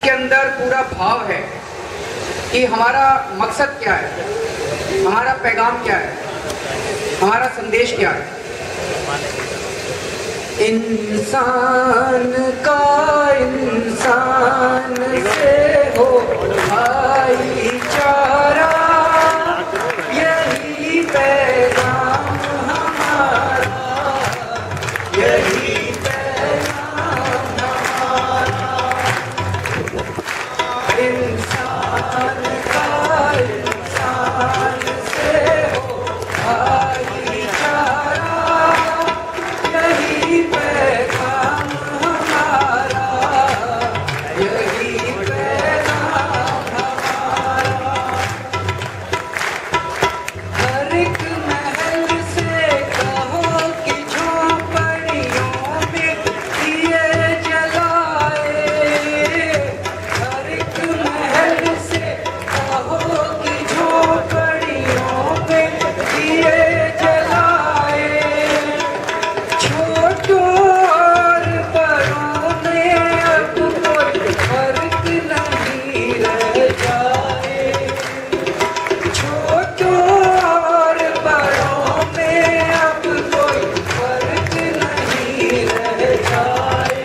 के अंदर पूरा भाव है कि हमारा मकसद क्या है, हमारा पैगाम क्या है, हमारा संदेश क्या है। इंसान का इंसान से हो भाईचारा, यही पैगाम हमारा, यही पैगाम हमारा। इंसान का इंसान से हो भाईचारा, यही पैगाम हमारा, यही पैगाम हमारा। हर एक महल से कहो कि झोंपड़ियों में दिए जलाए, हर एक महल से कहो कि झोंपड़ियों में दिए जलाए। छोटों और बड़ों में अब कोई फर्क नहीं रह जाए, छोटों और बड़ों में अब कोई फर्क नहीं रह जाए।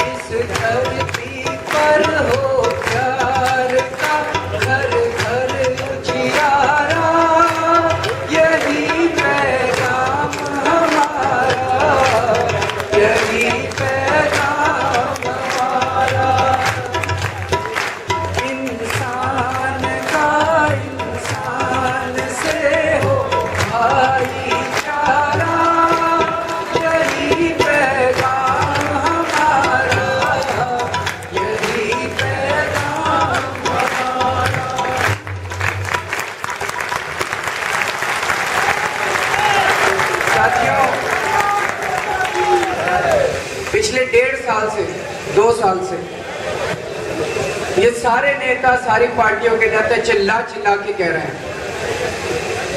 इस धरती पर हो प्यार का घर घर उजियारा, यही पैगाम हमारा, यही पैगाम हमारा। इंसान का इंसान से हो भाईचारा, यही पैगाम हमारा, यही पैगाम हमारा। साथियों, पिछले 1.5 साल से 2 साल से ये सारे नेता सारी पार्टियों के नेता चिल्ला चिल्ला के कह रहे हैं,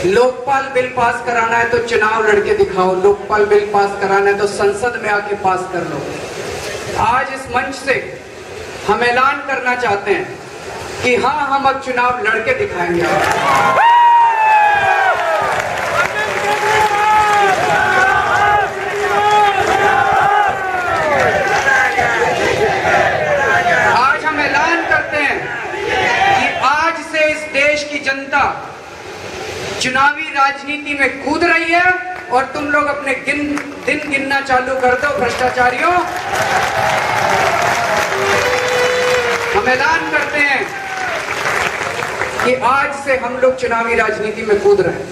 लोकपाल बिल पास कराना है तो चुनाव लड़के दिखाओ, लोकपाल बिल पास कराना है तो संसद में आके पास कर लो। आज इस मंच से हम ऐलान करना चाहते हैं कि हाँ, हम अब चुनाव लड़के दिखाएंगे। आज हम ऐलान करते हैं कि आज से इस देश की जनता चुनावी राजनीति में कूद रही है और तुम लोग अपने दिन गिनना चालू कर दो भ्रष्टाचारियों। हम ऐलान करते हैं कि आज से हम लोग चुनावी राजनीति में कूद रहे हैं।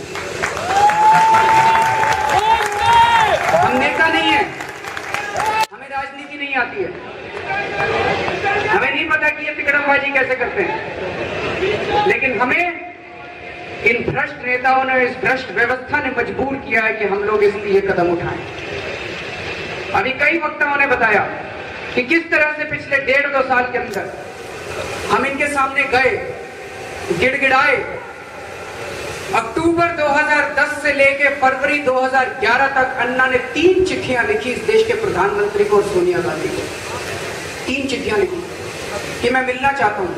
हम नेता नहीं है, हमें राजनीति नहीं आती है, हमें नहीं पता कि ये तिकड़मबाजी कैसे करते हैं, लेकिन हमें इन भ्रष्ट नेताओं ने, इस भ्रष्ट व्यवस्था ने मजबूर किया है कि हम लोग इसके लिए कदम उठाएं। अभी कई वक्ताओं ने बताया कि किस तरह से पिछले 1.5-2 साल के अंदर हम इनके सामने गए, गिड़गिड़ाए। अक्टूबर 2010 से लेकर फरवरी 2011 तक अन्ना ने 3 चिट्ठियां लिखी इस देश के प्रधानमंत्री को और सोनिया गांधी को। 3 चिट्ठियां लिखी कि मैं मिलना चाहता हूं,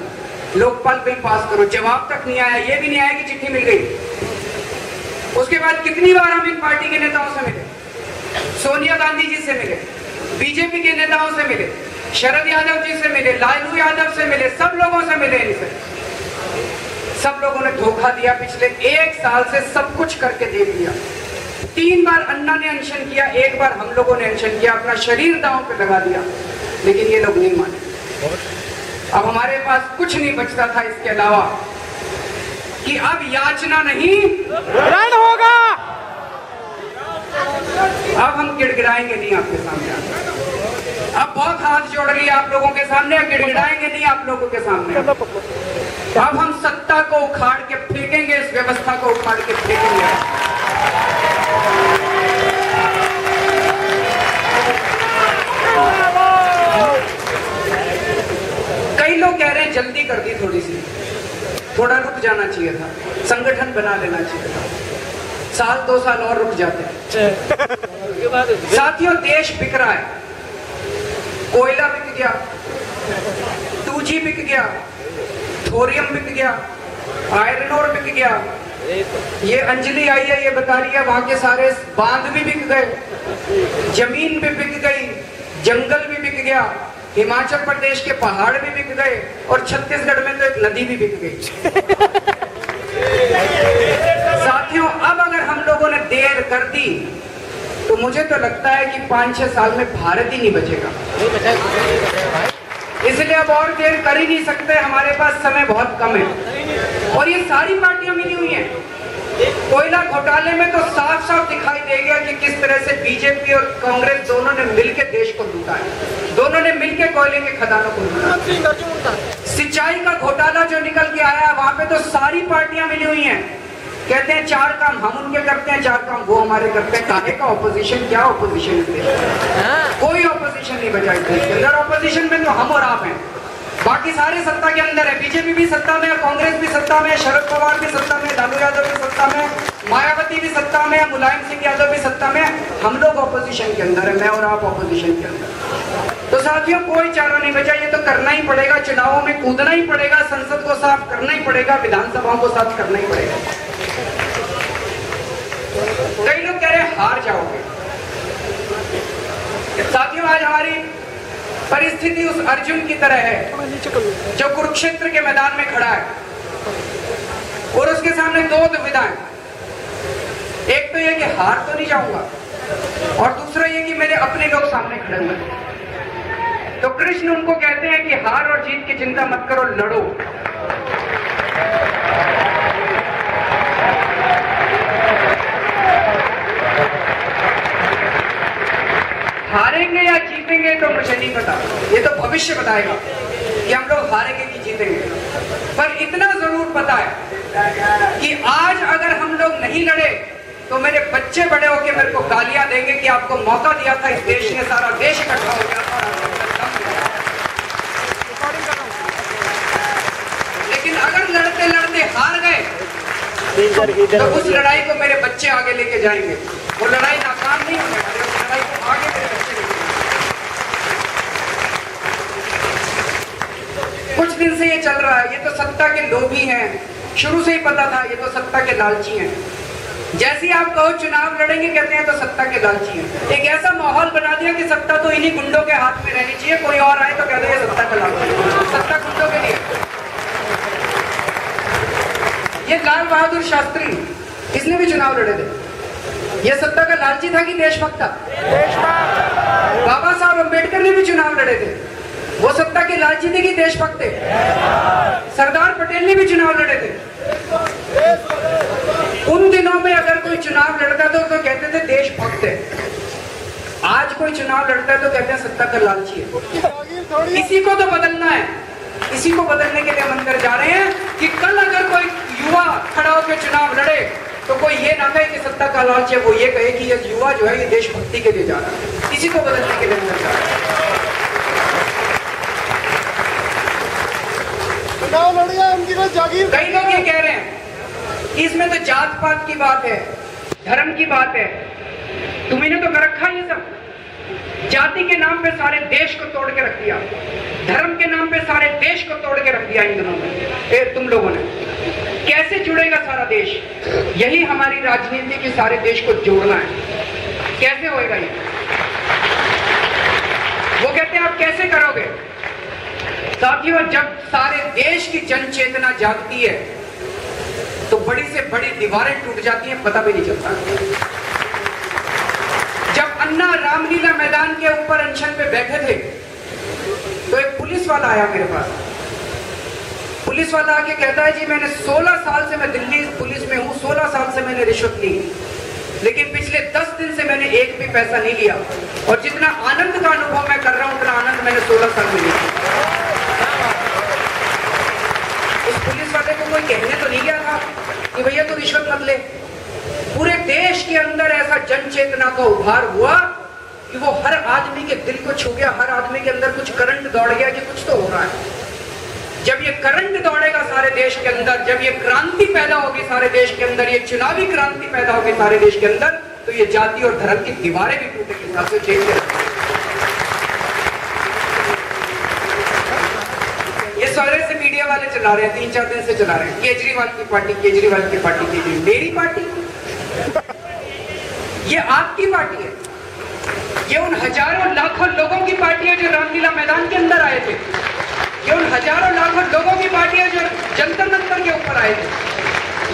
लोकपाल बिल पास करो। जवाब तक नहीं आया, ये भी नहीं आया कि चिट्ठी मिल गई। उसके बाद कितनी बार हम इन पार्टी के नेताओं से मिले, सोनिया गांधी जी से मिले, बीजेपी के नेताओं से मिले, शरद यादव जी से मिले, लालू यादव से मिले, सब लोगों से मिले। इनसे सब लोगों ने धोखा दिया। पिछले 1 साल से सब कुछ करके देख लिया। 3 बार अन्ना ने अनशन किया, 1 बार हम लोगों ने अनशन किया, अपना शरीर दांव पे लगा दिया, लेकिन ये लोग नहीं माने। अब हमारे पास कुछ नहीं बचता था इसके अलावा कि अब याचना नहीं रण होगा। अब हम गिड़गिड़ाएंगे नहीं आपके सामने। अब बहुत हाथ जोड़ लिया आप लोगों के सामने, गिड़गिड़ाएंगे नहीं आप लोगों के सामने। अब हम सत्ता को उखाड़ के फेंकेंगे, इस व्यवस्था को उखाड़ के फेंकेंगे। कई लोग कह रहे हैं जल्दी कर दी थोड़ी सी, थोड़ा रुक जाना चाहिए था, संगठन बना लेना चाहिए था, 1-2 साल और रुक जाते। साथियों, देश बिक रहा है, कोयला बिक गया, LNG बिक गया, थोरियम बिक गया, आयरन ओर बिक गया। ये अंजलि आई है, ये बता रही है वहां के सारे बांध भी बिक गए, जमीन भी बिक गई, जंगल भी बिक गया, हिमाचल प्रदेश के पहाड़ भी बिक गए और छत्तीसगढ़ में तो एक नदी भी बिक गई। साथियों, अब अगर हम लोगों ने देर कर दी तो मुझे तो लगता है कि 5-6 साल में भारत ही नहीं बचेगा। इसलिए अब और देर कर ही नहीं सकते, हमारे पास समय बहुत कम है। और ये सारी पार्टियां मिली हुई हैं। कोयला घोटाले में तो साफ साफ दिखाई दे गया कि किस तरह से बीजेपी और कांग्रेस दोनों ने मिलकर देश को लूटा है, दोनों ने मिलकर कोयले के खदानों को लूटा। सिंचाई का घोटाला जो निकल के आया, वहां पे तो सारी पार्टियां मिली हुई हैं। कहते हैं 4 काम हम उनके करते हैं, 4 काम वो हमारे करते हैं। काहे का ऑपोजिशन? क्या ऑपोजिशन है? कोई ऑपोजिशन नहीं बचा इस देश के अंदर। ऑपोजिशन में तो हम और आप हैं, बाकी सारे सत्ता के अंदर है। बीजेपी भी सत्ता में है, कांग्रेस भी सत्ता में है, शरद पवार भी सत्ता में, लालू यादव भी सत्ता में, मायावती भी सत्ता में, मुलायम सिंह यादव भी सत्ता में। हम लोग ऑपोजिशन के अंदर है, मैं और आप ऑपोजिशन के अंदर। तो साथियों, कोई चारा नहीं बचा, ये तो करना ही पड़ेगा। चुनावों में कूदना ही पड़ेगा, संसद को साफ करना ही पड़ेगा, विधानसभाओं को साफ करना ही पड़ेगा। कई लोग कह रहे हैं हार जाओगे। साथियों, आज हमारी परिस्थिति उस अर्जुन की तरह है जो कुरुक्षेत्र के मैदान में खड़ा है और उसके सामने 2 दुविधाएं। एक तो ये कि हार तो नहीं जाऊंगा, और दूसरा ये कि मेरे अपने लोग सामने खड़े हुए। तो कृष्ण उनको कहते हैं कि हार और जीत की चिंता मत करो, लड़ो। हारेंगे या जीतेंगे तो मुझे नहीं पता, ये तो भविष्य बताएगा कि हम लोग हारेंगे कि जीतेंगे। पर इतना जरूर पता है कि आज अगर हम लोग नहीं लड़े तो मेरे बच्चे बड़े होकर मेरे को गालियां देंगे कि आपको मौका दिया था इस देश ने, सारा देश इकट्ठा हो गया था। लेकिन अगर लड़ते लड़ते हार गए तो उस लड़ाई को मेरे बच्चे आगे लेके जाएंगे। वो लड़ाई नाकाम नहीं होने वाली, उस लड़ाई को आगे मेरे बच्चे लेके जाएंगे। कुछ दिन से ये चल रहा है, ये तो सत्ता के लोभी हैं, शुरू से ही पता था ये तो सत्ता के लालची हैं। जैसे आप कहो चुनाव लड़ेंगे, कहते हैं तो सत्ता के लालची हैं। एक ऐसा माहौल बना दिया कि सत्ता तो इन्हीं गुंडों के हाथ में रहनी चाहिए, कोई और आए तो कहते हैं सत्ता का लालची, सत्ता गुंडों के लिए। ये लाल बहादुर शास्त्री, इसने भी चुनाव लड़े थे। ये सत्ता का लालची था कि देशभक्त था? बाबा साहब अंबेडकर ने भी चुनाव लड़े थे, वो सत्ता के लालची थे कि देशभक्त थे? सरदार पटेल ने भी चुनाव लड़े थे। उन दिनों में अगर कोई चुनाव लड़ता तो कहते थे देशभक्त है। आज कोई चुनाव लड़ता है तो कहते हैं सत्ता का लालची है। इसी को तो बदलना है, इसी को बदलने के लिए हम अंदर जा रहे हैं कि कल अगर कोई युवा खड़ा होकर चुनाव लड़े तो कोई ये ना कहे कि सत्ता का लालची है, वो ये कहे कि ये युवा जो है ये देशभक्ति के लिए जा रहा है। इसी को बदलने के लिए अंदर जा रहे हैं। कई लोग ये कह रहे हैं कि इसमें तो जात पात की बात है, धर्म की बात है। तुम्हें तो कर रखा ये सब, जाति के नाम पे सारे देश को तोड़ के रख दिया, धर्म के नाम पे सारे देश को तोड़ के रख दिया इन दिनों में तुम लोगों ने। कैसे जुड़ेगा सारा देश? यही हमारी राजनीति की सारे देश को जोड़ना है। कैसे होएगा ये? वो कहते हैं आप कैसे करोगे? साथियों, जब सारे देश की जन चेतना जागती है तो बड़ी से बड़ी दीवारें टूट जाती हैं, पता भी नहीं चलता। जब अन्ना रामलीला मैदान के ऊपर अनशन पे बैठे थे तो एक पुलिस वाला आया मेरे पास। पुलिस वाला आके कहता है जी मैंने 16 साल से मैं दिल्ली पुलिस में हूँ, 16 साल से मैंने रिश्वत ली, लेकिन पिछले 10 दिन से मैंने एक भी पैसा नहीं लिया, और जितना आनंद का अनुभव मैं कर रहा हूँ उतना आनंद मैंने 16 साल में लिया। उस पुलिस वाले को कोई कहने तो नहीं गया था कि भैया तू रिश्वत मत ले। पूरे देश के अंदर ऐसा जन चेतना का उभार हुआ कि वो हर आदमी के दिल को छू गया, हर आदमी के अंदर कुछ करंट दौड़ गया कि कुछ तो हो रहा है। जब ये करंट दौड़ेगा सारे देश के अंदर, जब ये क्रांति पैदा होगी सारे देश के अंदर, ये चुनावी क्रांति पैदा होगी सारे देश के अंदर, तो ये जाति और धर्म की दीवारें भी टूटेंगी। ये सारे से मीडिया वाले चला रहे हैं, 3-4 दिन से चला रहे हैं, केजरीवाल की पार्टी, केजरीवाल की पार्टी, केजरीवाल। मेरी पार्टी? ये आपकी पार्टी है। ये उन हजारों लाखों लोगों की पार्टी है जो रामलीला मैदान के अंदर आए थे। ये उन हजारों लाखों लोगों की पार्टी है जो जंतर मंतर के ऊपर आए थे।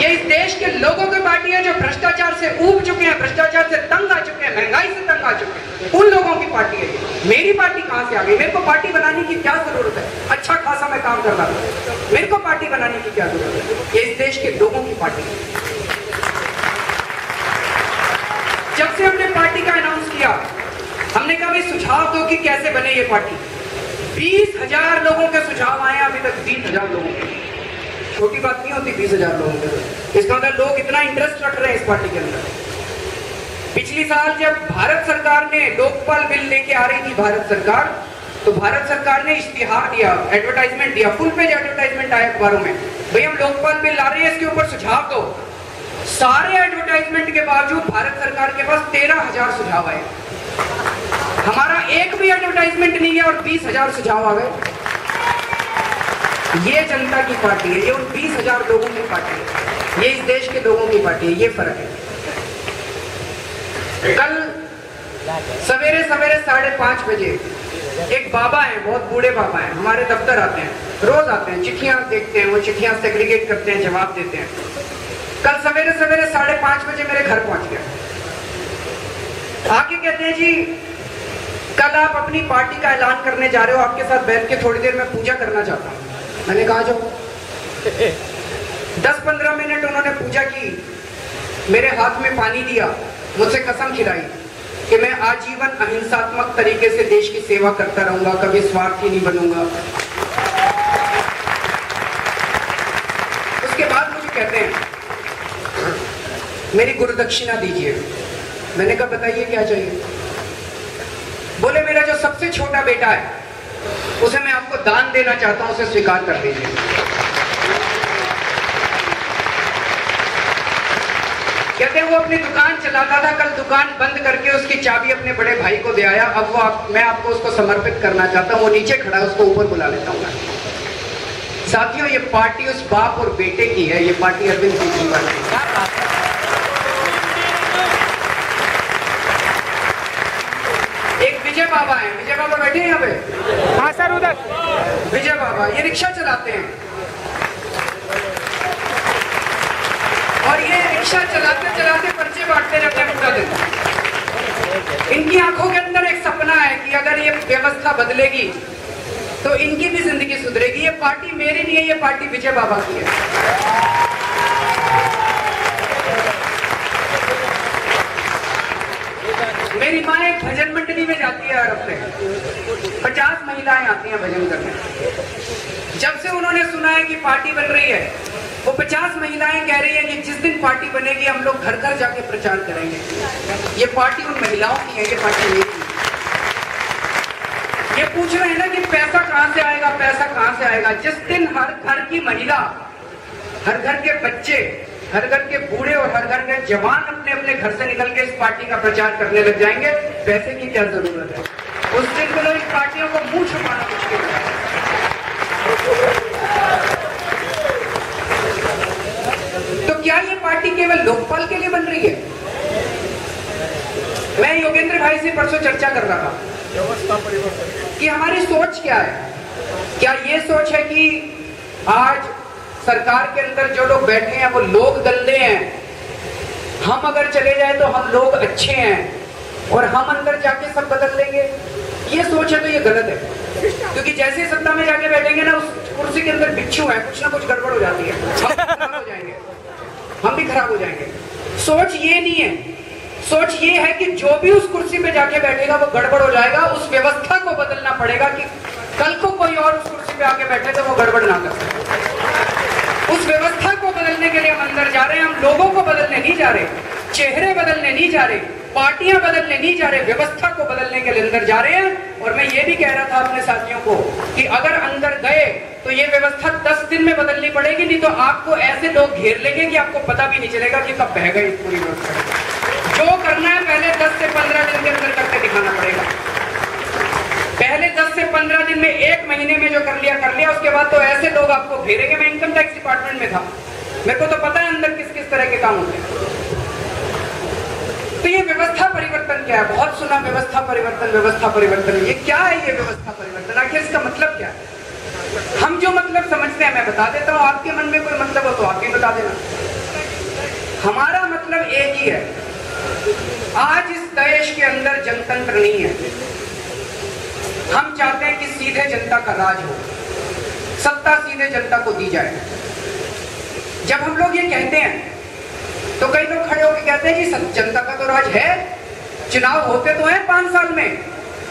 ये इस देश के लोगों की पार्टी है जो भ्रष्टाचार से ऊब चुके हैं, भ्रष्टाचार से तंग आ चुके हैं, महंगाई से तंग आ चुके हैं। उन लोगों की पार्टी है। मेरी पार्टी कहां से आ गई? मेरे को पार्टी बनाने की क्या जरूरत है? अच्छा खासा मैं काम कर रहा था, मेरे को पार्टी बनाने की क्या जरूरत है? ये इस देश के लोगों की पार्टी है। जब से हमने पार्टी का अनाउंस किया, हमने कहा भाई सुझाव दो कि कैसे बने ये पार्टी। 20,000 लोगों के सुझाव आए, अभी तक 20,000 लोगों के। छोटी बात नहीं होती 20,000 लोगों के। इसका मतलब लोग इतना इंटरेस्ट रख रहे हैं इस पार्टी के अंदर। पिछली साल जब भारत सरकार ने लोकपाल बिल लेके आ रही थी भारत सरकार, तो भारत सरकार ने इश्तिहार दिया, एडवर्टाइजमेंट दिया, फुल पेज एडवर्टाइजमेंट आया अखबारों में, भाई हम लोकपाल बिल ला रहे हैं, इसके ऊपर सुझाव दो। सारे एडवर्टाइजमेंट के बावजूद भारत सरकार के पास 13,000 सुझाव आए। हमारा एक भी एडवर्टाइजमेंट नहीं है और 20,000 सुझाव आ गए। ये जनता की पार्टी है, ये उन 20,000 लोगों की पार्टी है, ये इस देश के लोगों की पार्टी है। ये फर्क है। कल सवेरे सवेरे 5:30 बजे एक बाबा है, बहुत बूढ़े बाबा हैं, हमारे दफ्तर आते हैं, रोज आते हैं, चिट्ठियां देखते हैं, वो चिट्ठियां सेग्रीगेट करते हैं, जवाब देते हैं। कल सवेरे सवेरे 5:30 बजे मेरे घर पहुंच गए। आके कहते हैं जी कल आप अपनी पार्टी का ऐलान करने जा रहे हो, आपके साथ बैठ के थोड़ी देर में पूजा करना चाहता हूं। मैंने कहा जाओ। 10-15 मिनट उन्होंने पूजा की, मेरे हाथ में पानी दिया, मुझसे कसम खिलाई कि मैं आजीवन अहिंसात्मक तरीके से देश की सेवा करता रहूंगा, कभी स्वार्थी नहीं बनूंगा। उसके बाद मुझे कहते हैं मेरी गुरुदक्षिणा दीजिए। मैंने कहा बताइए क्या चाहिए? बोले मेरा जो सबसे छोटा बेटा है उसे मैं आपको दान देना चाहता हूं, उसे स्वीकार कर दीजिए। कहते हैं वो अपनी दुकान चलाता था, कल दुकान बंद करके उसकी चाबी अपने बड़े भाई को दे आया। अब वो मैं आपको उसको समर्पित करना चाहता हूं। वो नीचे खड़ा है, उसको ऊपर बुला लेता हूं। साथियों ये पार्टी उस बाप और बेटे की है, ये पार्टी अरविंद केजरीवाल की। एक विजय बाबा है, विजय बाबा बैठे हैं यहाँ पे। हाँ सर, उधर विजय बाबा, ये रिक्शा चलाते हैं और ये रिक्शा चलाते चलाते पर्चे बांटते रहते हैं पूरा दिन। इनकी आंखों के अंदर एक सपना है कि अगर ये व्यवस्था बदलेगी तो इनकी भी जिंदगी सुधरेगी। ये पार्टी मेरी नहीं है, ये पार्टी विजय बाबा की है। मेरी माँ एक भजन मंडली में जाती है हर हफ्ते, 50 महिलाएं आती हैं भजन करने। जब से उन्होंने सुना है कि पार्टी बन रही है, वो 50 महिलाएं कह रही है कि जिस दिन पार्टी बनेगी हम लोग घर घर जाके प्रचार करेंगे। ये पार्टी उन महिलाओं की है, ये पार्टी मेरी है। ये पूछ रहे हैं ना कि पैसा कहां से आएगा, पैसा कहां से आएगा? जिस दिन हर घर की महिला, हर घर के बच्चे, हर घर के बूढ़े और हर घर के जवान अपने अपने घर से निकल के इस पार्टी का प्रचार करने लग जाएंगे, पैसे की क्या जरूरत है? उस दिन को लोग इस पार्टियों को मुंह छुपाना मुश्किल है। तो क्या ये पार्टी केवल लोकपाल के लिए बन रही है? मैं योगेंद्र भाई से परसों चर्चा कर रहा था कि हमारी सोच क्या है। क्या ये सोच है कि आज सरकार के अंदर जो लोग बैठे हैं वो लोग गंदे हैं, हम अगर चले जाए तो हम लोग अच्छे हैं और हम अंदर जाके सब बदल लेंगे? ये सोच है तो ये गलत है, क्योंकि जैसे सत्ता में जाके बैठेंगे ना, उस कुर्सी के अंदर बिच्छू है, कुछ ना कुछ गड़बड़ हो जाती है, हम खराब हो जाएंगे, हम भी खराब हो जाएंगे। सोच ये नहीं है, सोच ये है कि जो भी उस कुर्सी पे जाके बैठेगा वो गड़बड़ हो जाएगा। उस व्यवस्था को बदलना पड़ेगा कि कल को कोई और उस कुर्सी पे आके बैठे तो वो गड़बड़ ना कर सके। उस व्यवस्था को बदलने के लिए हम अंदर जा रहे हैं। हम लोगों को बदलने नहीं जा रहे, चेहरे बदलने नहीं जा रहे, पार्टियां बदलने नहीं जा रहे, व्यवस्था को बदलने के लिए अंदर जा रहे हैं। और मैं ये भी कह रहा था अपने साथियों को कि अगर अंदर गए तो ये व्यवस्था 10 दिन में बदलनी पड़ेगी, नहीं तो आपको ऐसे लोग घेर लेंगे कि आपको पता भी नहीं चलेगा कि कब बह गई पूरी व्यवस्था। जो करना है पहले 10 से 15 दिन के अंदर करके दिखाना पड़ेगा। पहले 10 से 15 दिन में, 1 महीने में जो कर लिया, उसके बाद तो ऐसे लोग आपको घेरेंगे। मैं इनकम टैक्स डिपार्टमेंट में था, मेरे को तो पता है अंदर किस किस तरह के काम होते हैं। तो ये व्यवस्था परिवर्तन क्या है? बहुत सुना व्यवस्था परिवर्तन, व्यवस्था परिवर्तन। ये क्या है ये व्यवस्था परिवर्तन? आखिर इसका मतलब क्या है? हम जो मतलब समझते हैं मैं बता देता हूं, आपके मन में कोई मतलब हो तो आप भी बता देना। हमारा मतलब एक ही है, आज इस देश के अंदर जनतंत्र नहीं है। हम चाहते हैं कि सीधे जनता का राज हो, सत्ता सीधे जनता को दी जाए। जब हम लोग ये कहते हैं तो कई लोग खड़े होकर कहते हैं कि जनता का तो राज है, चुनाव होते तो हैं 5 साल में।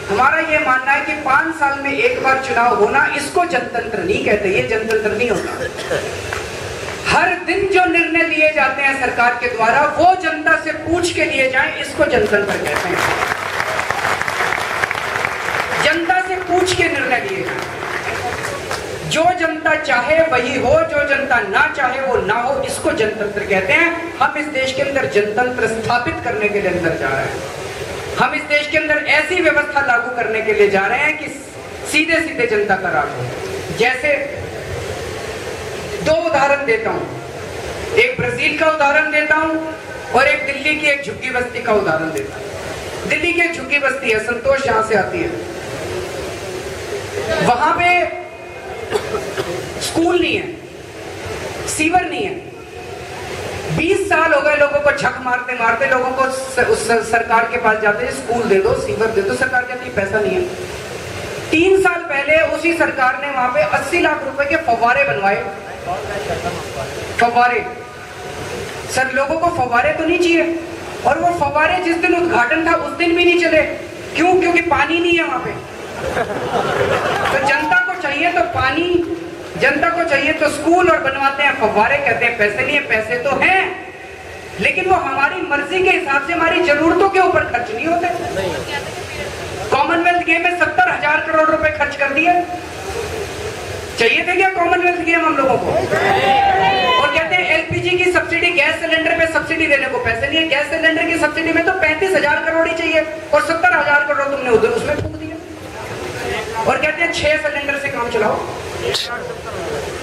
हमारा ये मानना है कि 5 साल में एक बार चुनाव होना, इसको जनतंत्र नहीं कहते, ये जनतंत्र नहीं होता। हर दिन जो निर्णय लिए जाते हैं सरकार के द्वारा, वो जनता से पूछ के लिए जाएं, इसको जनतंत्र कहते हैं। जनता से पूछ के निर्णय लिए जाएं, जो जनता चाहे वही हो, जो जनता ना चाहे वो ना हो, इसको जनतंत्र कहते हैं। हम इस देश के अंदर जनतंत्र स्थापित करने के लिए अंदर जा रहे हैं। हम इस देश के अंदर ऐसी व्यवस्था लागू करने के लिए जा रहे हैं कि सीधे सीधे जनता का राज हो। जैसे 2 उदाहरण देता हूं, एक ब्राजील का उदाहरण देता हूं और एक दिल्ली की एक झुग्गी बस्ती का उदाहरण देता हूं। दिल्ली की एक झुग्गी बस्ती है, संतोष जहां से आती है, वहां पे स्कूल नहीं है, सीवर नहीं है। 20 साल हो गए लोगों को झक मारते मारते, लोगों को उस सरकार के पास जाते हैं, स्कूल दे दो, सीवर दे दो। सरकार कहती है पैसा नहीं है। 3 साल पहले उसी सरकार ने वहां पे 80 लाख रुपए के फव्वारे बनवाए। फव्वारे, सर लोगों को फव्वारे तो नहीं चाहिए, और वो फव्वारे जिस दिन उद्घाटन था उस दिन भी नहीं चले। क्यों? क्योंकि पानी नहीं है वहां पे। तो जनता को चाहिए तो पानी, जनता को चाहिए तो स्कूल, और बनवाते हैं फव्वारे, कहते हैं पैसे नहीं है। पैसे तो हैं, लेकिन वो हमारी मर्जी के हिसाब से हमारी जरूरतों के ऊपर खर्च नहीं होते। कॉमनवेल्थ गेम में 70,000 करोड़ रुपए खर्च कर दिए। चाहिए थे क्या कॉमनवेल्थ गेम हम लोगों को? और कहते हैं एलपीजी की सब्सिडी, गैस सिलेंडर पे सब्सिडी देने को पैसे नहीं है। गैस सिलेंडर की सब्सिडी में तो 35,000 करोड़ ही चाहिए, और 70,000 करोड़ तुमने उधर उसमें फूक दिया। और कहते हैं 6 सिलेंडर से काम चलाओ।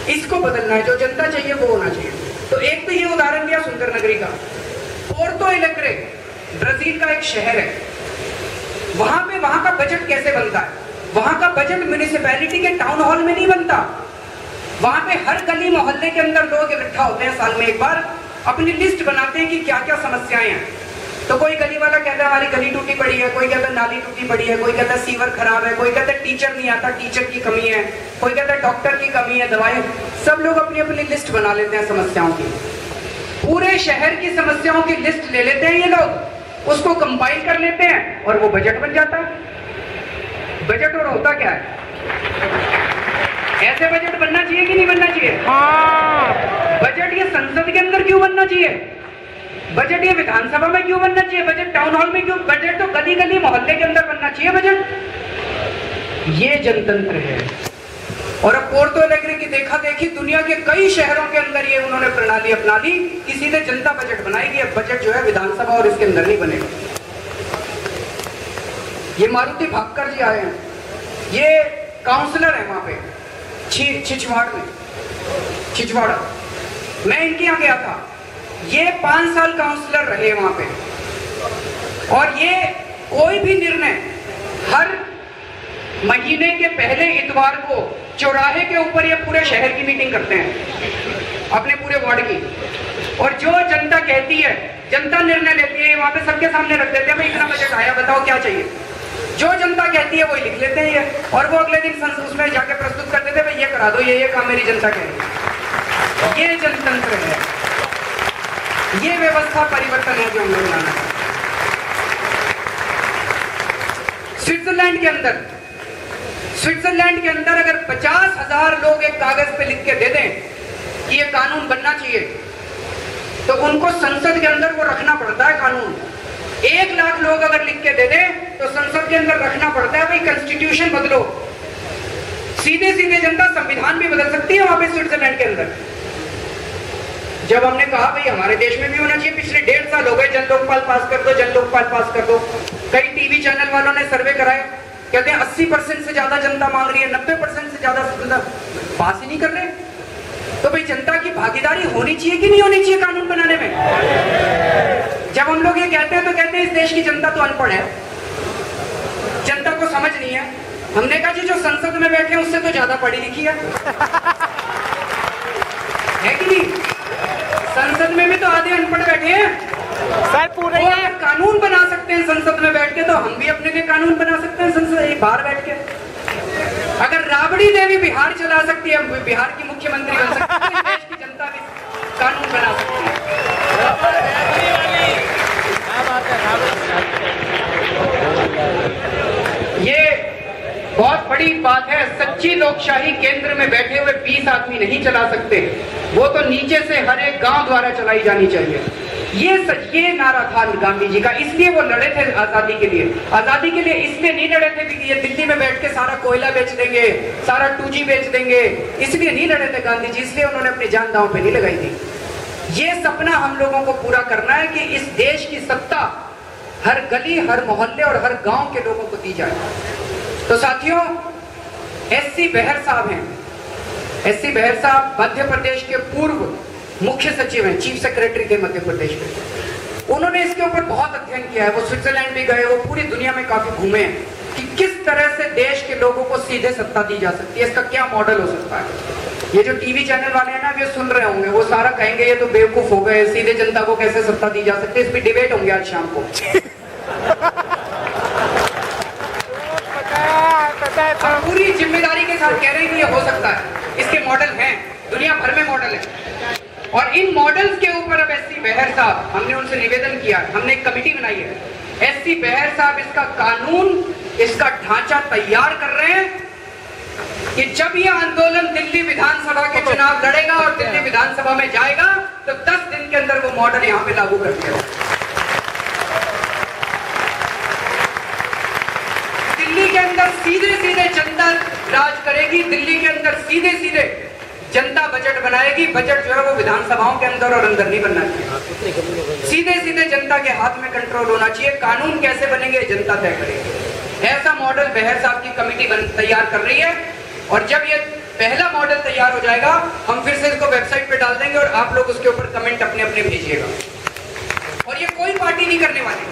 इसको बदलना है, जो जनता चाहिए वो होना चाहिए। तो एक तो ये उदाहरण दिया सुंदर नगरी का। पोर्टो एलेग्रे ब्राजील का एक शहर है, वहां पे वहां का बजट कैसे बनता है? वहां का बजट म्युनिसिपैलिटी के टाउन हॉल में नहीं बनता। वहां पे हर गली मोहल्ले के अंदर लोग इकट्ठा होते हैं, साल में एक बार अपनी लिस्ट बनाते हैं कि क्या क्या समस्याएं हैं। तो कोई गली वाला कहता है हमारी गली टूटी पड़ी है, कोई कहता है नाली टूटी पड़ी है, कोई कहता है सीवर खराब है, कोई कहता है टीचर नहीं आता, टीचर की कमी है, कोई कहता है डॉक्टर की कमी है, दवाई। सब लोग अपनी अपनी लिस्ट बना लेते हैं समस्याओं की। पूरे शहर की समस्याओं की लिस्ट ले लेते हैं ये लोग, उसको कंपाइल कर लेते हैं और वो बजट बन जाता है। बजट और होता क्या है? ऐसे बजट बनना चाहिए कि नहीं बनना चाहिए? बजट ये संसद के अंदर क्यों बनना चाहिए? बजट ये विधानसभा में क्यों बनना चाहिए? बजट टाउन हॉल में क्यों? बजट तो गली गली मोहल्ले के अंदर बनना चाहिए बजट। ये जनतंत्र है। और अब पोर्टो एलेग्रे की देखा देखी दुनिया के कई शहरों के अंदर ये उन्होंने प्रणाली अपना ली कि सीधे जनता बजट बनाएगी। अब बजट जो है विधानसभा और इसके अंदर नहीं बनेगा। ये मारुति भास्कर जी आए हैं, ये काउंसलर है वहां पे छिछवाड़ में, छिछवाड़ा। मैं इनके यहाँ गया था, ये 5 साल काउंसलर रहे वहां पे, और ये कोई भी निर्णय हर महीने के पहले इतवार को चौराहे के ऊपर ये पूरे शहर की मीटिंग करते हैं, अपने पूरे वार्ड की। और जो जनता कहती है, जनता निर्णय लेती है, वहां पे सबके सामने रख देते हैं, भाई इतना बजट आया, बताओ क्या चाहिए। जो जनता कहती है वही लिख लेते हैं ये, और वो अगले दिन उसमें जाके प्रस्तुत कर देते हैं, भाई ये करा दो, ये काम मेरी जनता कह रही है। ये जनतंत्र है, ये व्यवस्था परिवर्तन है जो हम लोग लाना है। स्विट्जरलैंड के अंदर अगर 50,000 लोग एक कागज पे लिख के दे दें कि ये कानून बनना चाहिए, तो उनको संसद के अंदर वो रखना पड़ता है कानून। 1 लाख लोग अगर लिख के दे दें तो संसद के अंदर रखना पड़ता है, भाई कॉन्स्टिट्यूशन बदलो। सीधे सीधे जनता संविधान भी बदल सकती है वहां पे स्विट्जरलैंड के अंदर। जब हमने कहा भाई हमारे देश में भी होना चाहिए, पिछले 1.5 साल हो गए, जन लोकपाल पास कर दो, जन लोकपाल पास कर दो। कई टीवी चैनल वालों ने सर्वे कराए, कहते हैं 80% से ज्यादा जनता मांग रही है, 90% से ज्यादा जनता पास ही नहीं कर रहे। तो भाई जनता की भागीदारी होनी चाहिए कि नहीं होनी चाहिए कानून बनाने में? जब हम लोग ये कहते हैं तो कहते हैं इस देश की जनता तो अनपढ़ है, जनता को समझ नहीं है। हमने कहा जी जो संसद में बैठे हैं उससे तो ज्यादा पढ़ी लिखी है कि नहीं? संसद में भी तो आधे अनपढ़ बैठे हैं सर। पूरे वो कानून बना सकते हैं संसद में बैठ के, तो हम भी अपने लिए कानून बना सकते हैं संसद बाहर बैठ के। अगर राबड़ी देवी बिहार चला सकती है, बिहार की मुख्यमंत्री बन सकती है, तो देश की जनता भी कानून बना सकती है। ये बहुत बड़ी बात है। सच्ची लोकशाही केंद्र में बैठे हुए 20 आदमी नहीं चला सकते, वो तो नीचे से हर एक गांव द्वारा चलाई जानी चाहिए। ये नारा था गांधी जी का, इसलिए वो लड़े थे आजादी के लिए। आजादी के लिए इसलिए नहीं लड़े थे कि ये दिल्ली में बैठ के सारा कोयला बेच देंगे, सारा 2G बेच देंगे, इसलिए नहीं लड़े थे गांधी जी। इसलिए उन्होंने अपनी जान दांव पे नहीं लगाई थी। ये सपना हम लोगों को पूरा करना है कि इस देश की सत्ता हर गली, हर मोहल्ले और हर गांव के लोगों को दी जाए। तो साथियों, SC बेहर साहब हैं। SC बेहर साहब मध्य प्रदेश के पूर्व मुख्य सचिव हैं, चीफ सेक्रेटरी थे मध्य प्रदेश के। उन्होंने इसके ऊपर बहुत अध्ययन किया है। वो स्विट्जरलैंड भी गए, वो पूरी दुनिया में काफी घूमे हैं कि किस तरह से देश के लोगों को सीधे सत्ता दी जा सकती है, इसका क्या मॉडल हो सकता है। ये जो टीवी चैनल वाले हैं ना, ये सुन रहे होंगे, वो सारा कहेंगे ये तो बेवकूफ हो गए, सीधे जनता को कैसे सत्ता दी जा सकती है। इस पर डिबेट होंगे आज शाम को। पूरी जिम्मेदारी के साथ कह रहे हैं कि ये हो सकता है, इसके मॉडल हैं, दुनिया भर में मॉडल है। और इन मॉडल्स के ऊपर अब SC बेहर साहब, हमने उनसे निवेदन किया, हमने एक कमेटी बनाई है। SC बेहर साहब इसका कानून, इसका ढांचा तैयार कर रहे हैं कि जब यह आंदोलन दिल्ली विधानसभा के चुनाव लड़ेगा और दिल्ली विधानसभा में जाएगा तो 10 दिन के अंदर वो मॉडल यहां पे लागू कर दिया। दिल्ली के अंदर सीधे सीधे जनता राज करेगी, दिल्ली के अंदर सीधे सीधे जनता बजट बनाएगी। बजट जो है वो विधानसभाओं के अंदर और अंदर नहीं बनना चाहिए, सीधे सीधे जनता के हाथ में कंट्रोल होना चाहिए। कानून कैसे बनेंगे जनता तय करेगी। ऐसा मॉडल बेहर साहब की कमेटी तैयार कर रही है। और जब ये पहला मॉडल तैयार हो जाएगा, हम फिर से इसको वेबसाइट पे डाल देंगे और आप लोग उसके ऊपर कमेंट अपने अपने भेजिएगा। और ये कोई पार्टी नहीं करने वाली,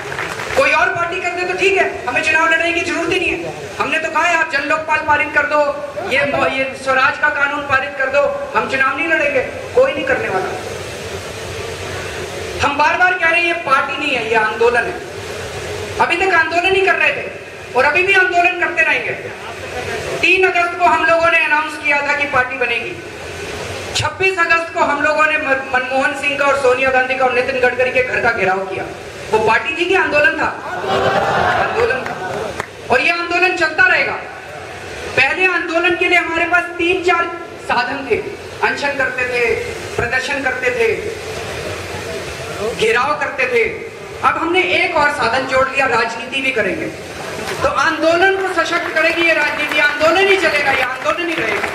कोई और पार्टी कर दे तो ठीक है, हमें चुनाव लड़ने की जरूरत ही नहीं है। हमने तो कहा है आप जन लोकपाल पारित कर दो, ये स्वराज का कानून पारित कर दो, हम चुनाव नहीं लड़ेंगे। कोई नहीं करने वाला। हम बार बार कह रहे हैं ये पार्टी नहीं है, ये आंदोलन है। अभी तक आंदोलन ही कर रहे थे और अभी भी आंदोलन करते रहेंगे। 3 अगस्त को हम लोगों ने अनाउंस किया था कि पार्टी बनेगी। 26 अगस्त को हम लोगों ने मनमोहन सिंह का और सोनिया गांधी का और नितिन गडकरी के घर का घेराव किया। वो पार्टी थी कि आंदोलन था? आंदोलन था। और ये आंदोलन चलता रहेगा। पहले आंदोलन के लिए हमारे पास 3-4 साधन थे। अनशन करते थे, प्रदर्शन करते थे, घेराव करते थे। अब हमने एक और साधन जोड़ लिया, राजनीति भी करेंगे। तो आंदोलन को सशक्त करेगी ये राजनीति। आंदोलन ही चलेगा, ये आंदोलन ही रहेगा।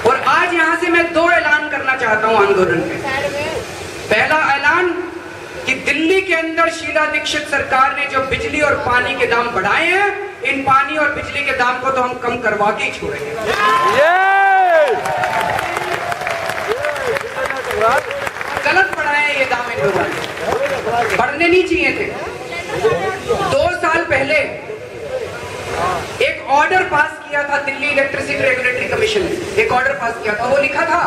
और आज यहाँ से मैं 2 ऐलान करना चाहता हूँ आंदोलन में। पहला ऐलान कि दिल्ली के अंदर शीला दीक्षित सरकार ने जो बिजली और पानी के दाम बढ़ाए हैं, इन पानी और बिजली के दाम को तो हम कम करवा के ही छोड़ेंगे। गलत बढ़ाए हैं ये दाम इन लोगों ने, बढ़ने नहीं चाहिए थे। 2 साल पहले एक ऑर्डर पास किया था दिल्ली इलेक्ट्रिसिटी रेगुलेटरी कमीशन ने, एक ऑर्डर पास किया था। वो लिखा था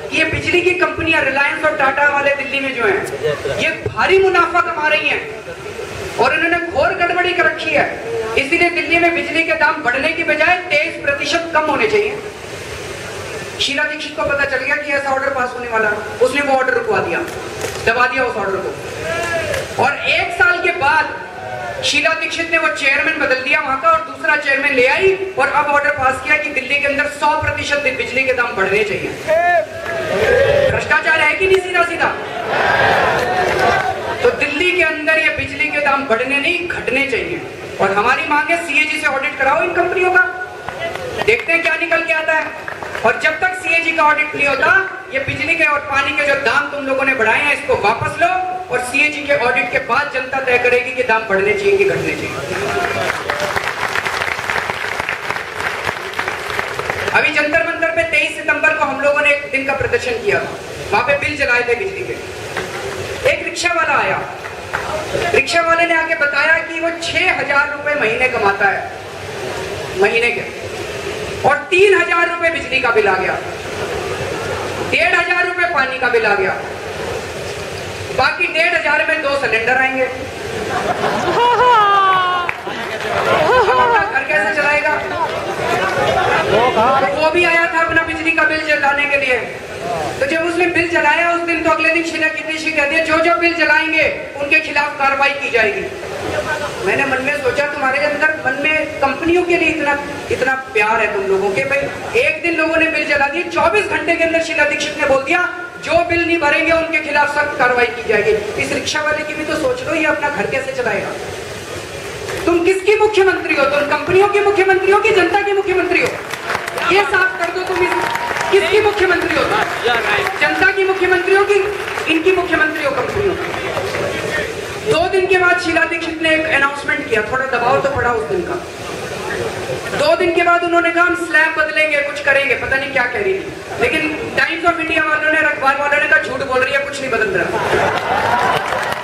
कि ये बिजली की कंपनियां रिलायंस और टाटा वाले दिल्ली में जो हैं, ये भारी मुनाफा कमा रही हैं और इन्होंने घोर गड़बड़ी कर रखी है। इसीलिए दिल्ली में बिजली के दाम बढ़ने की बजाय 23% कम होने चाहिए। शीला दीक्षित को पता चल गया कि ऐसा ऑर्डर पास होने वाला है, उसने वो ऑर्डर रुकवा दिया, दबा दिया उस ऑर्डर को। और 1 साल के बाद शीला दीक्षित ने वो चेयरमैन बदल दिया वहां का और दूसरा चेयरमैन ले आई और अब ऑर्डर पास किया कि दिल्ली के अंदर 100% बिजली के दाम बढ़ने चाहिए। भ्रष्टाचार है कि नहीं सीधा सीधा? तो दिल्ली के अंदर ये बिजली के दाम बढ़ने नहीं, घटने चाहिए। और हमारी मांग है CAG से ऑडिट कराओ इन कंपनियों का, देखते हैं क्या निकल के आता है। और जब तक CAG का ऑडिट नहीं होता, ये बिजली के और पानी के जो दाम तुम लोगों ने बढ़ाए हैं इसको वापस लो और CAG के ऑडिट के बाद जनता तय करेगी कि दाम बढ़ने चाहिए कि घटने चाहिए। अभी जंतर मंतर पे 23 सितंबर को हम लोगों ने एक दिन का प्रदर्शन किया था, वहां पे बिल जलाए थे बिजली के। एक रिक्शा वाला आया, रिक्शा वाले ने आके बताया कि वो 6,000 रुपए महीने कमाता है, महीने के, और 3,000 रुपए बिजली का बिल आ गया, 1,500 रुपए पानी का बिल आ गया, बाकी 1,500 में 2 सिलेंडर आएंगे। अपना घर कैसे चलाएगा? तो वो भी आया था अपना बिजली का बिल जलाने के लिए। तो जब उसने बिल जलाया उस दिन, तो अगले दिन शीला कितनी कहती है जो जो बिल जलाएंगे उनके खिलाफ कार्रवाई की जाएगी। मैंने मन में सोचा तुम्हारे अंदर मन में कंपनियों के लिए इतना प्यार है तुम लोगों के। भाई एक दिन लोगों ने बिल जला दिए, 24 घंटे के अंदर शीला दीक्षित ने बोल दिया जो बिल नहीं भरेंगे उनके खिलाफ सख्त कार्रवाई की जाएगी। इस रिक्शा वाले की भी तो सोच लो, ये अपना घर कैसे चलाएगा? तुम किसकी मुख्यमंत्री हो? तुम कंपनियों की मुख्यमंत्री हो कि जनता की मुख्यमंत्री हो? ये साफ कर दो, तुम किसकी मुख्यमंत्री हो? जनता की मुख्यमंत्री हो कि इनकी मुख्यमंत्री हो कंपनियों? 2 दिन के बाद शीला दीक्षित ने एक अनाउंसमेंट किया, थोड़ा दबाव तो पड़ा उस दिन का। 2 दिन के बाद उन्होंने कहा हम स्लैब बदलेंगे, कुछ करेंगे, पता नहीं क्या कह रही थी। लेकिन टाइम्स ऑफ इंडिया वालों ने, अखबार वालों ने कहा झूठ बोल रही है, कुछ नहीं बदल रहा।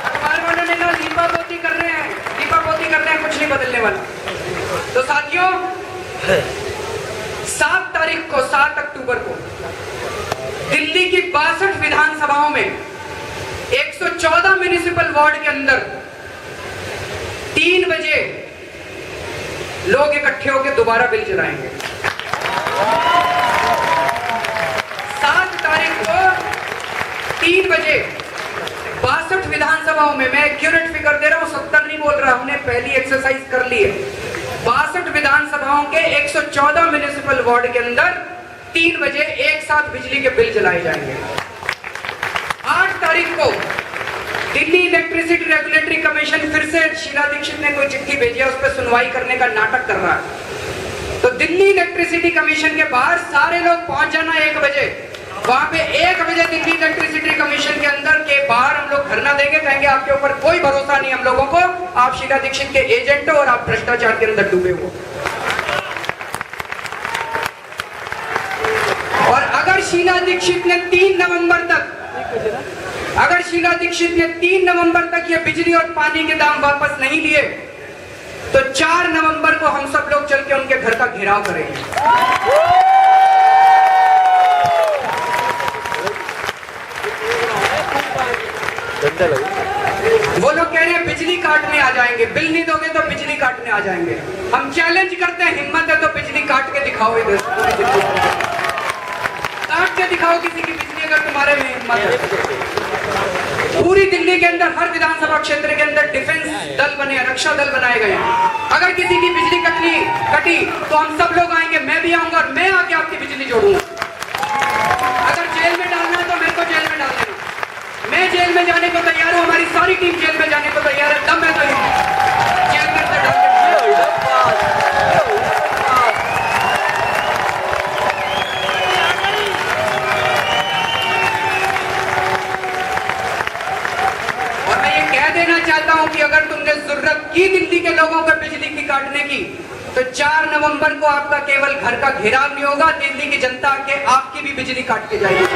अखबार वालों ने कहा दीपा पोती कर रहे हैं, दीपा पोती कर रहे हैं, कुछ नहीं बदलने वाला। तो साथियों 7 तारीख को, 7 अक्टूबर को दिल्ली की 62 विधानसभाओं में 114 म्युनिसिपल वार्ड के अंदर 3 बजे लोग इकट्ठे होकर दोबारा बिल जलाएंगे। 7 तारीख को 3 बजे 62 विधानसभाओं में, मैं एक्यूरेट फिगर दे रहा हूं, 70 नहीं बोल रहा, हमने पहली एक्सरसाइज कर ली है। 62 विधानसभाओं के 114 म्युनिसिपल वार्ड के अंदर 3 बजे एक साथ बिजली के बिल जलाए जाएंगे। 8 तारीख को दिल्ली इलेक्ट्रिसिटी रेगुलेटरी कमीशन, फिर से शीला दीक्षित ने कोई चिट्ठी भेजी है, उस पर सुनवाई करने का नाटक कर रहा है। तो दिल्ली इलेक्ट्रिसिटी कमीशन के बाहर सारे लोग पहुंच जाना 1 बजे। वहां पे 1 बजे दिल्ली इलेक्ट्रिसिटी कमीशन के अंदर के बाहर हम लोग धरना देंगे, कहेंगे आपके ऊपर कोई भरोसा नहीं हम लोगों को, आप शीला दीक्षित के एजेंट हो और आप भ्रष्टाचार के अंदर डूबे हो। और अगर शीला दीक्षित ने 3 नवंबर तक, अगर शीला दीक्षित ने 3 नवंबर तक ये बिजली और पानी के दाम वापस नहीं लिए, तो 4 नवंबर को हम सब लोग चल के उनके घर का घेराव करेंगे। वो लोग कह रहे हैं बिजली काटने आ जाएंगे, बिल नहीं दोगे तो बिजली काटने आ जाएंगे। हम चैलेंज करते हैं, हिम्मत है तो बिजली काट के दिखाओ, इधर काट के दिखाओ किसी की बिजली, अगर तुम्हारे में हिम्मत है। पूरी दिल्ली के अंदर हर विधानसभा क्षेत्र के अंदर डिफेंस दल बने, रक्षा दल बनाए गए हैं। अगर किसी की बिजली कटी तो हम सब लोग आएंगे, मैं भी आऊंगा और मैं आके आपकी बिजली जोड़ूंगा। अगर जेल में डालना है तो मेरे को जेल में डाल देना, मैं जेल में जाने को तैयार हूं, हमारी सारी टीम जेल में जाने को तैयार है, तब मैं तो जेल में अंदर डाल देना। और मैं ये कह देना चाहता हूं कि अगर तुमने जरूरत की दिल्ली के लोगों को बिजली की काटने की, तो 4 नवंबर को आपका केवल घर का घेराव नहीं होगा, दिल्ली की जनता के आपकी भी बिजली काट के जाएगी।